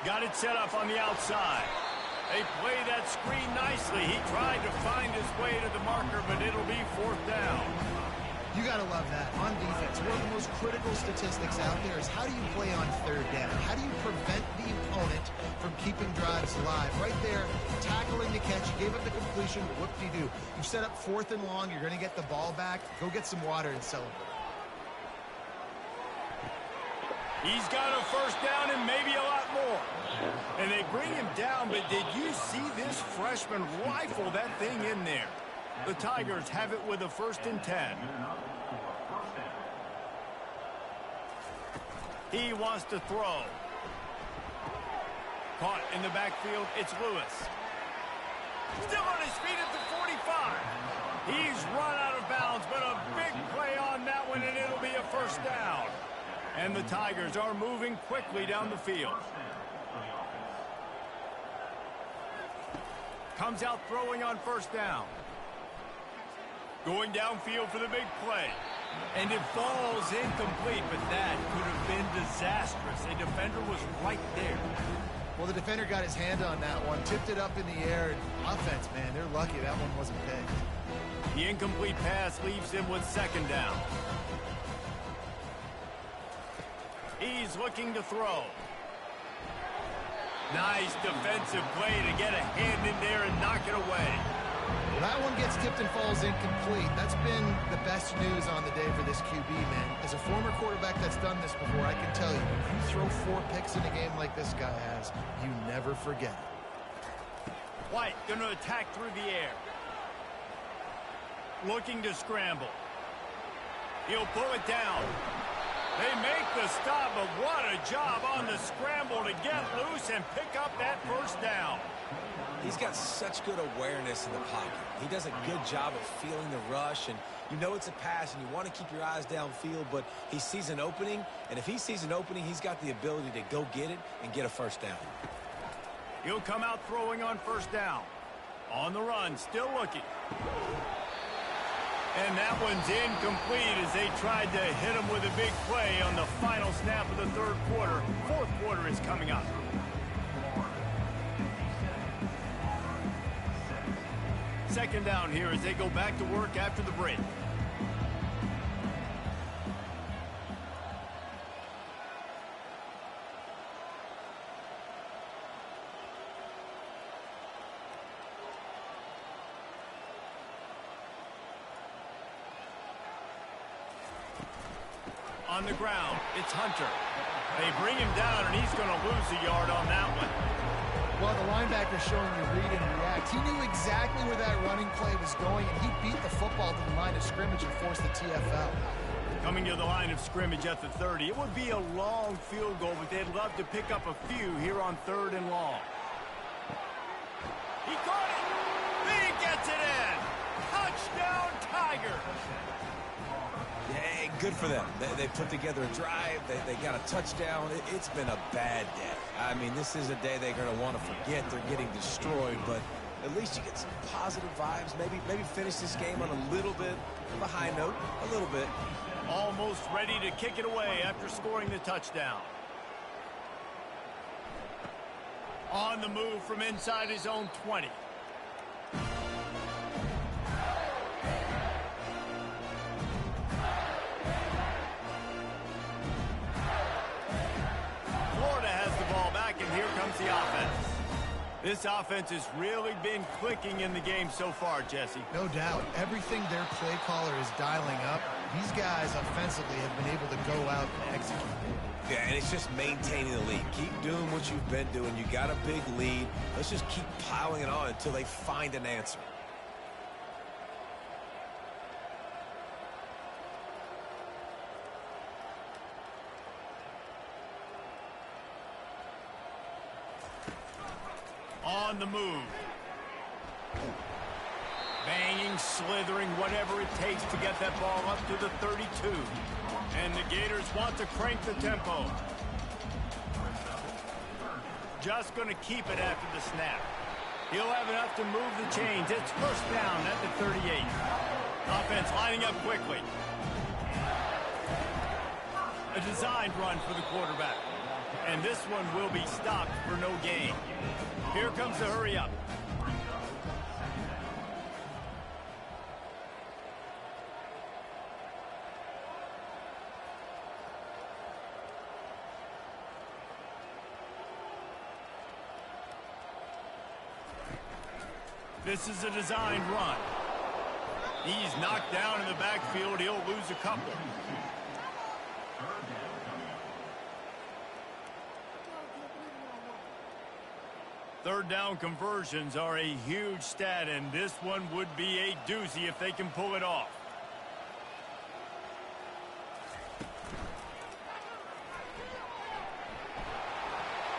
Speaker 1: Got it set up on the outside. They play that screen nicely. He tried to find his way to the marker, but it'll be 4th down.
Speaker 3: You got to love that. On defense, one of the most critical statistics out there is how do you play on 3rd down? How do you prevent the opponent from keeping drives alive? Right there, tackling the catch, you gave up the completion, whoop-de-doo. You've set up 4th and long, you're going to get the ball back. Go get some water and celebrate.
Speaker 1: He's got a 1st down and maybe a lot more. And they bring him down, but did you see this freshman rifle that thing in there? The Tigers have it with a 1st and 10. He wants to throw. Caught in the backfield, it's Lewis. Still on his feet at the 45. He's run out of bounds, but a big play on that one, and it'll be a 1st down. And the Tigers are moving quickly down the field. Comes out throwing on 1st down. Going downfield for the big play. And it falls incomplete, but that could have been disastrous. A defender was right there.
Speaker 3: Well, the defender got his hand on that one, tipped it up in the air. Offense, man, they're lucky that one wasn't picked.
Speaker 1: The incomplete pass leaves him with 2nd down. He's looking to throw. Nice defensive play to get a hand in there and knock it away.
Speaker 3: Well, that one gets tipped and falls incomplete. That's been the best news on the day for this QB, man. As a former quarterback that's done this before, I can tell you, if you throw 4 picks in a game like this guy has, you never forget it.
Speaker 1: White going to attack through the air. Looking to scramble. He'll pull it down. They make the stop, but what a job on the scramble to get loose and pick up that 1st down.
Speaker 4: He's got such good awareness in the pocket. He does a good job of feeling the rush, and you know it's a pass, and you want to keep your eyes downfield, but he sees an opening, and if he sees an opening, he's got the ability to go get it and get a 1st down.
Speaker 1: He'll come out throwing on 1st down. On the run, still looking. And that one's incomplete as they tried to hit him with a big play on the final snap of the 3rd quarter. 4th quarter is coming up. Second down here as they go back to work after the break. On the ground, it's Hunter. They bring him down, and he's going to lose a yard on that one.
Speaker 3: Well, the linebacker's showing you read and react. He knew exactly where that running play was going, and he beat the football to the line of scrimmage and forced the TFL.
Speaker 1: Coming to the line of scrimmage at the 30. It would be a long field goal, but they'd love to pick up a few here on 3rd and long. He caught it. He gets it in. Touchdown, Tigers.
Speaker 4: Yeah, good for them. They put together a drive. They got a touchdown. It's been a bad day. I mean, this is a day they're going to want to forget. They're getting destroyed, but at least you get some positive vibes. Maybe finish this game on a little bit of a high note, a little bit.
Speaker 1: Almost ready to kick it away after scoring the touchdown. On the move from inside his own 20. Florida has the ball back, and here comes the offense. This offense has really been clicking in the game so far, Jesse.
Speaker 3: No doubt. Everything their play caller is dialing up, these guys offensively have been able to go out and execute.
Speaker 4: Yeah, and it's just maintaining the lead. Keep doing what you've been doing. You got a big lead. Let's just keep piling it on until they find an answer.
Speaker 1: On the move. Banging, slithering, whatever it takes to get that ball up to the 32. And the Gators want to crank the tempo. Just going to keep it after the snap. He'll have enough to move the chains. It's first down at the 38. Offense lining up quickly. A designed run for the quarterback. And this one will be stopped for no gain. Here comes the hurry up. This is a designed run. He's knocked down in the backfield. He'll lose a couple. Third down conversions are a huge stat, and this one would be a doozy if they can pull it off.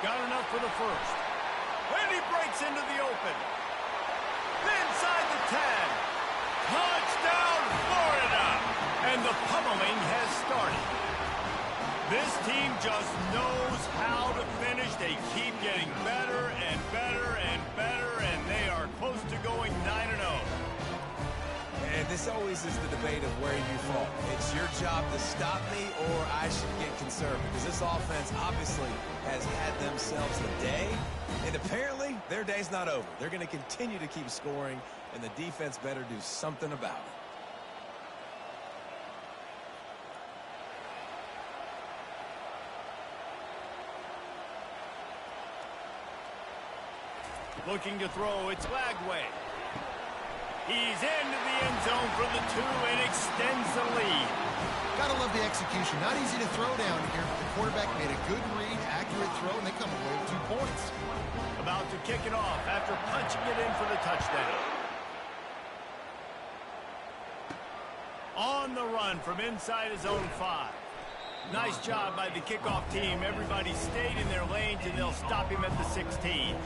Speaker 1: Got enough for the first. And he breaks into the open. Inside the 10. Touchdown, Florida! And the pummeling has started. This team just knows how to finish. They keep getting better and better and better, and they are close to going 9-0.
Speaker 4: And this always is the debate of where you fall. It's your job to stop me, or I should get concerned, because this offense obviously has had themselves a day, and apparently their day's not over. They're going to continue to keep scoring, and the defense better do something about it.
Speaker 1: Looking to throw, it's Lagway. He's into the end zone for the 2 and extends the lead.
Speaker 3: Gotta love the execution. Not easy to throw down here, but the quarterback made a good read, accurate throw, and they come away with 2 points.
Speaker 1: About to kick it off after punching it in for the touchdown. On the run from inside his own 5. Nice job by the kickoff team. Everybody stayed in their lanes, and they'll stop him at the 16.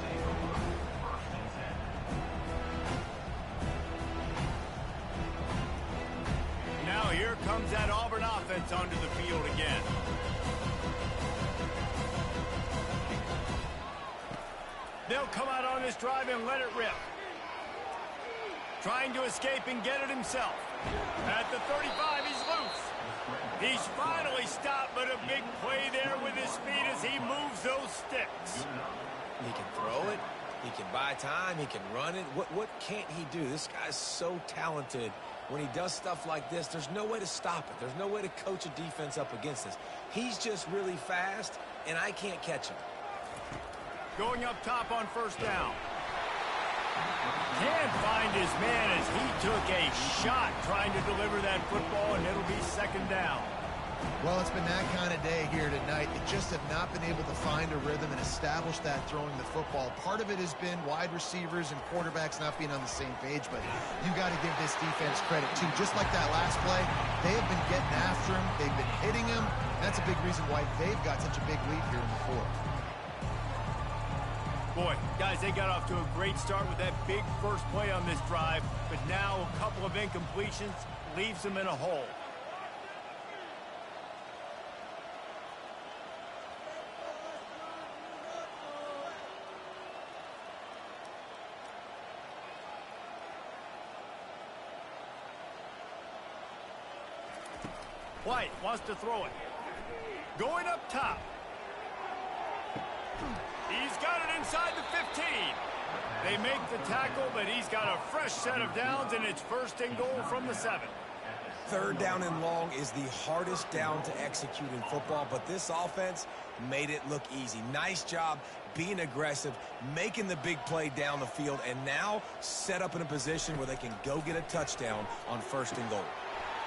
Speaker 1: Now here comes that Auburn offense onto the field again. They'll come out on this drive and let it rip. Trying to escape and get it himself. At the 35, he's loose. He's finally stopped, but a big play there with his speed as he moves those sticks.
Speaker 4: He can throw it. He can buy time. He can run it. What can't he do? This guy's so talented. When he does stuff like this, there's no way to stop it. There's no way to coach a defense up against this. He's just really fast, and I can't catch him.
Speaker 1: Going up top on first down. Can't find his man as he took a shot trying to deliver that football, and it'll be second down.
Speaker 3: Well, it's been that kind of day here tonight. They just have not been able to find a rhythm and establish that throwing the football. Part of it has been wide receivers and quarterbacks not being on the same page, but you got to give this defense credit, too. Just like that last play, they have been getting after him. They've been hitting him. That's a big reason why they've got such a big lead here in the fourth.
Speaker 1: Boy, guys, they got off to a great start with that big first play on this drive, but now a couple of incompletions leaves them in a hole. White wants to throw it. Going up top. He's got it inside the 15. They make the tackle, but he's got a fresh set of downs, and it's first and goal from the 7.
Speaker 4: Third down and long is the hardest down to execute in football, but this offense made it look easy. Nice job being aggressive, making the big play down the field, and now set up in a position where they can go get a touchdown on first and goal.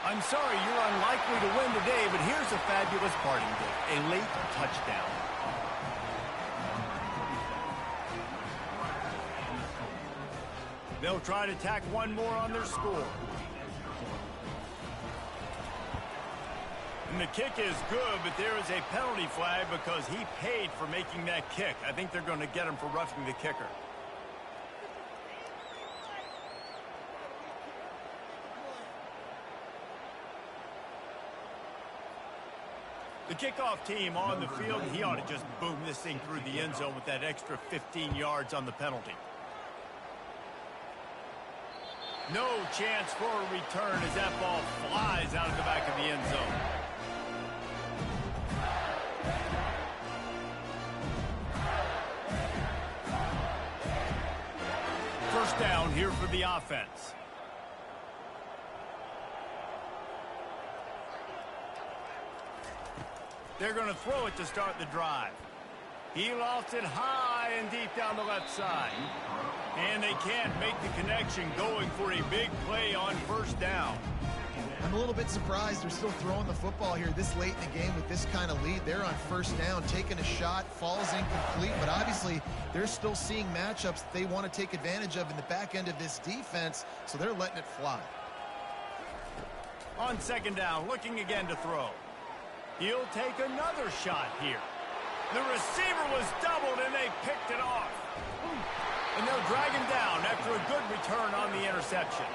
Speaker 1: I'm sorry you're unlikely to win today, but here's a fabulous parting gift, a late touchdown. They'll try to tack one more on their score. And the kick is good, but there is a penalty flag because he paid for making that kick. I think they're going to get him for roughing the kicker. The kickoff team on the field, he ought to just boom this thing through the end zone with that extra 15 yards on the penalty. No chance for a return as that ball flies out of the back of the end zone. First down here for the offense. They're going to throw it to start the drive. He lost it high and deep down the left side. And they can't make the connection, going for a big play on first down.
Speaker 3: I'm a little bit surprised they're still throwing the football here this late in the game with this kind of lead. They're on first down, taking a shot, falls incomplete, but obviously they're still seeing matchups that they want to take advantage of in the back end of this defense, so they're letting it fly.
Speaker 1: On second down, looking again to throw. He'll take another shot here. The receiver was doubled, and they picked it off. And they'll drag him down after a good return on the interception.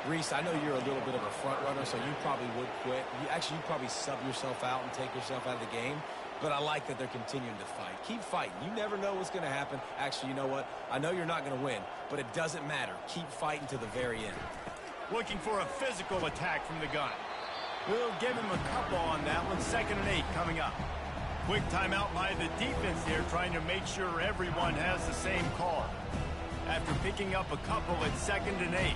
Speaker 4: Reese, I know you're a little bit of a front runner, so you probably would quit. You'd probably sub yourself out and take yourself out of the game. But I like that they're continuing to fight. Keep fighting. You never know what's going to happen. Actually, you know what? I know you're not going to win, but it doesn't matter. Keep fighting to the very end.
Speaker 1: Looking for a physical attack from the gun. We'll give him a couple on that one. 2nd and 8 coming up. Quick timeout by the defense here, trying to make sure everyone has the same call. After picking up a couple at 2nd and 8.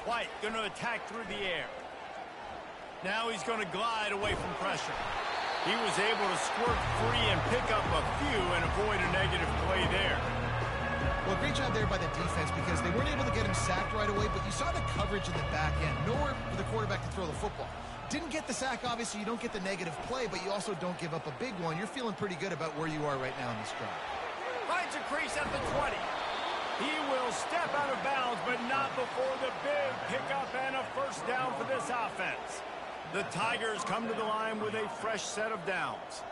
Speaker 1: White going to attack through the air. Now he's going to glide away from pressure. He was able to squirt free and pick up a few and avoid a negative play there.
Speaker 3: Well, great job there by the defense because they weren't able to get him sacked right away, but you saw the coverage in the back end. Nowhere for the quarterback to throw the football. Didn't get the sack, obviously. You don't get the negative play, but you also don't give up a big one. You're feeling pretty good about where you are right now in this drive.
Speaker 1: Finds a crease at the 20. He will step out of bounds, but not before the big pickup and a first down for this offense. The Tigers come to the line with a fresh set of downs.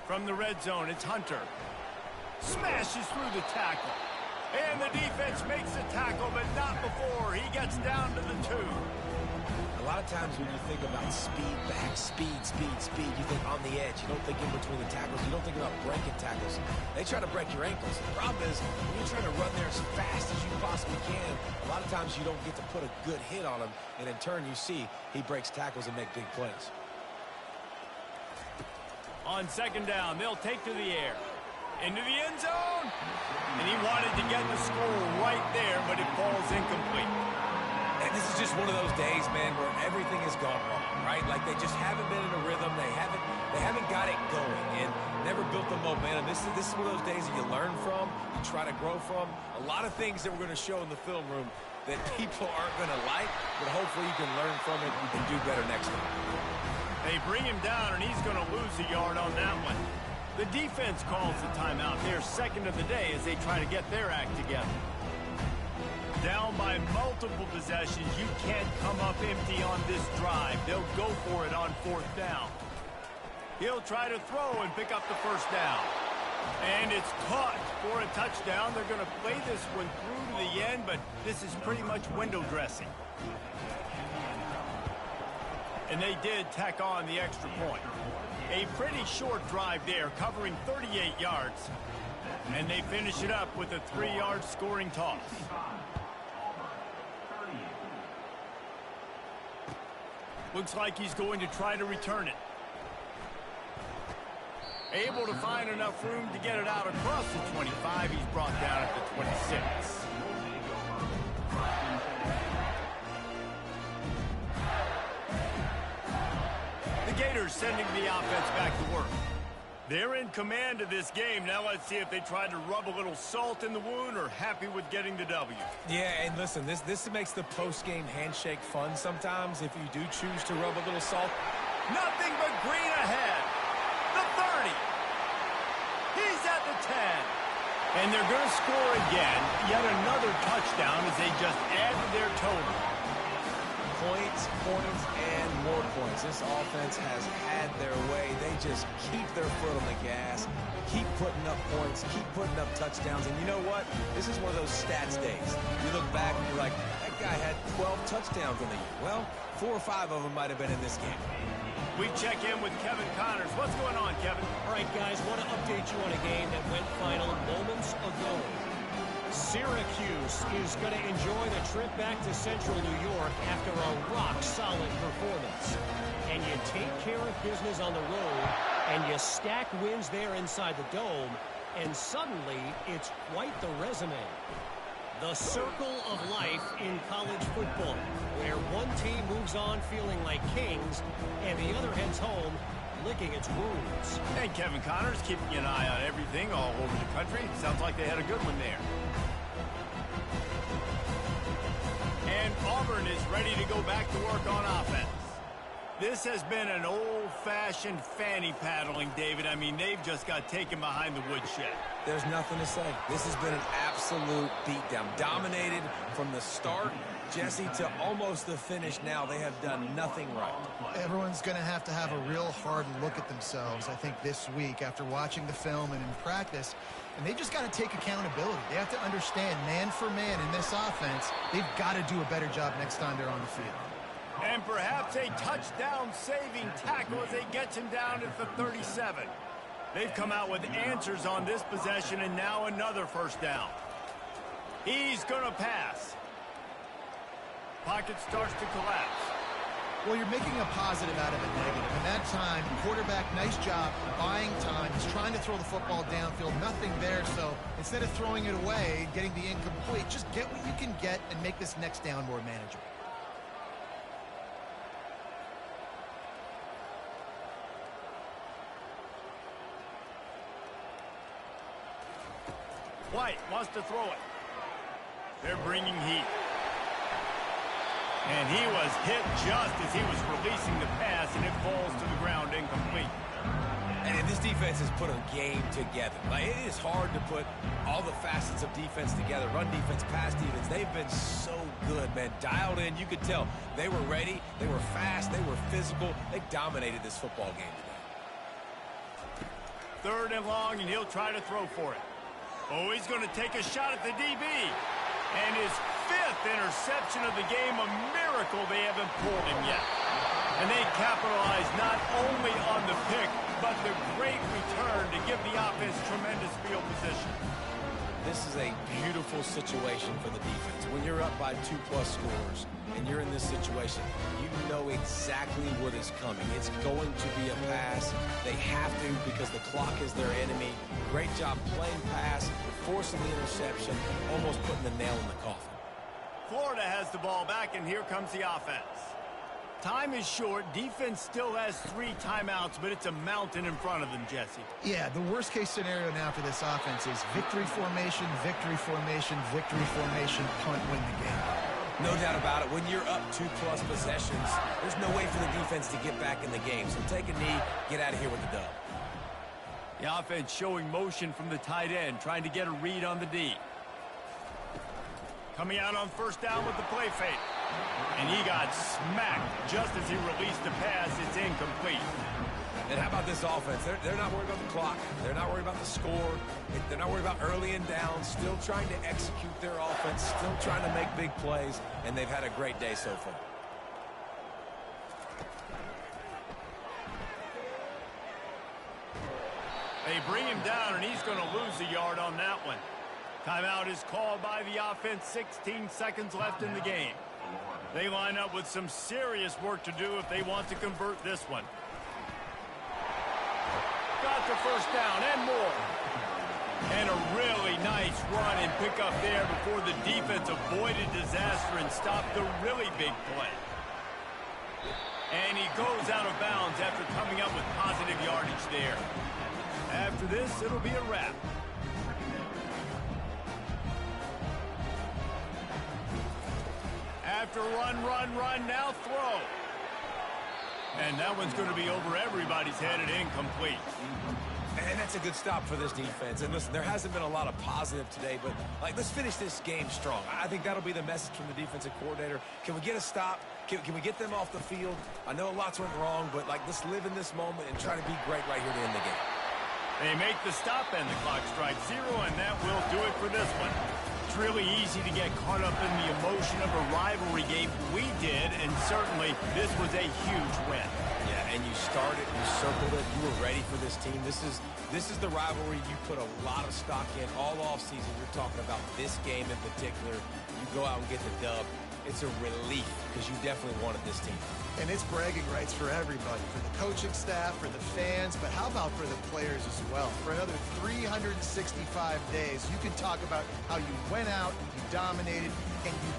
Speaker 1: From the red zone, it's Hunter. Smashes through the tackle. And the defense makes the tackle, but not before he gets down to the 2.
Speaker 4: A lot of times when you think about speed back, speed, you think on the edge. You don't think in between the tackles. You don't think about breaking tackles. They try to break your ankles. The problem is when you're trying to run there as fast as you possibly can, a lot of times you don't get to put a good hit on him, and in turn you see he breaks tackles and make big plays.
Speaker 1: On 2nd down, they'll take to the air. Into the end zone. And he wanted to get the score right there, but it falls incomplete.
Speaker 4: And this is just one of those days, man, where everything has gone wrong, right? Like they just haven't been in a rhythm. They haven't got it going and never built the momentum. This is one of those days that you learn from, you try to grow from. A lot of things that we're going to show in the film room that people aren't going to like, but hopefully you can learn from it and you can do better next time.
Speaker 1: They bring him down, and he's going to lose a yard on that one. The defense calls the timeout. They're 2nd of the day as they try to get their act together. Down by multiple possessions, you can't come up empty on this drive. They'll go for it on 4th down. He'll try to throw and pick up the first down. And it's caught for a touchdown. They're going to play this one through to the end, but this is pretty much window dressing. And they did tack on the extra point. A pretty short drive there, covering 38 yards. And they finish it up with a 3-yard scoring toss. Looks like he's going to try to return it. Able to find enough room to get it out across the 25. He's brought down at the 26. The Gators sending the offense back to work. They're in command of this game. Now let's see if they try to rub a little salt in the wound or happy with getting the W.
Speaker 4: Yeah, and listen, this makes the post-game handshake fun sometimes if you do choose to rub a little salt.
Speaker 1: Nothing but green ahead. The 30. He's at the 10. And they're going to score again. Yet another touchdown as they just add to their total.
Speaker 4: Points, points, and more points. This offense has had their way. They just keep their foot on the gas, keep putting up points, keep putting up touchdowns. And you know what? This is one of those stats days. You look back and you're like, that guy had 12 touchdowns in the year. Well, 4 or 5 of them might have been in this game.
Speaker 1: We check in with Kevin Connors. What's going on, Kevin?
Speaker 5: All right, guys, want to update you on a game that went final moments ago. Syracuse is going to enjoy the trip back to Central New York after a rock-solid performance. And you take care of business on the road, and you stack wins there inside the Dome, and suddenly it's quite the resume. The circle of life in college football, where one team moves on feeling like kings, and the other heads home licking its wounds.
Speaker 1: And Kevin Connors keeping an eye on everything all over the country. Sounds like they had a good one there. And Auburn is ready to go back to work on offense. This has been an old-fashioned fanny paddling, David. I mean, they've just got taken behind the woodshed.
Speaker 4: There's nothing to say. This has been an absolute beatdown. Dominated from the start, Jesse, to almost the finish now. They have done nothing right.
Speaker 3: Everyone's going to have a real hard look at themselves, I think, this week after watching the film and in practice. And they've just got to take accountability. They have to understand, man for man in this offense, they've got to do a better job next time they're on the field.
Speaker 1: And perhaps a touchdown-saving tackle as they get him down at the 37. They've come out with answers on this possession, and now another first down. He's going to pass. Pocket starts to collapse.
Speaker 3: Well, you're making a positive out of a negative. And that time, quarterback, nice job buying time. He's trying to throw the football downfield. Nothing there, so instead of throwing it away, getting the incomplete, just get what you can get and make this next down more manageable.
Speaker 1: White wants to throw it. They're bringing heat. And he was hit just as he was releasing the pass, and it falls to the ground incomplete.
Speaker 4: And this defense has put a game together. Like, it is hard to put all the facets of defense together. Run defense, pass defense. They've been so good, man. Dialed in. You could tell they were ready. They were fast. They were physical. They dominated this football game today.
Speaker 1: 3rd and long, and he'll try to throw for it. Oh, he's going to take a shot at the DB. And his 5th interception of the game, a miracle they haven't pulled him yet. And they capitalize not only on the pick, but the great return to give the offense tremendous field position.
Speaker 4: This is a beautiful situation for the defense. When you're up by 2+ scores and you're in this situation, you know exactly what is coming. It's going to be a pass. They have to because the clock is their enemy. Great job playing pass, forcing the interception, almost putting the nail in the coffin.
Speaker 1: Florida has the ball back, and here comes the offense. Time is short. Defense still has 3 timeouts, but it's a mountain in front of them, Jesse.
Speaker 3: Yeah, the worst-case scenario now for this offense is victory formation, victory formation, victory formation, punt, win the game.
Speaker 4: No doubt about it. When you're up 2+ possessions, there's no way for the defense to get back in the game. So take a knee, get out of here with the dub.
Speaker 1: The offense showing motion from the tight end, trying to get a read on the D. Coming out on 1st down with the play fake. And he got smacked just as he released the pass. It's incomplete.
Speaker 4: And how about this offense? They're not worried about the clock. They're not worried about the score. They're not worried about early and down. Still trying to execute their offense. Still trying to make big plays. And they've had a great day so far.
Speaker 1: They bring him down, and he's going to lose a yard on that one. Timeout is called by the offense. 16 seconds left in the game. They line up with some serious work to do if they want to convert this one. Got the first down and more. And a really nice run and pickup there before the defense avoided disaster and stopped the really big play. And he goes out of bounds after coming up with positive yardage there. After this, it'll be a wrap. After run, now throw. And that one's going to be over everybody's head and incomplete.
Speaker 4: And that's a good stop for this defense. And listen, there hasn't been a lot of positive today, but let's finish this game strong. I think that'll be the message from the defensive coordinator. Can we get a stop? Can we get them off the field? I know lots went wrong, but let's live in this moment and try to be great right here to end the game.
Speaker 1: They make the stop and the clock strikes 0, and that will do it for this one. It's really easy to get caught up in the emotion of a rivalry game. We did, and certainly this was a huge win.
Speaker 4: Yeah, and you started, you circled it, you were ready for this team. This is the rivalry you put a lot of stock in all offseason. You're talking about this game in particular. You go out and get the dub. It's a relief because you definitely wanted this team.
Speaker 3: And it's bragging rights for everybody, for the coaching staff, for the fans, but how about for the players as well? For another 365 days, you can talk about how you went out, you dominated, and you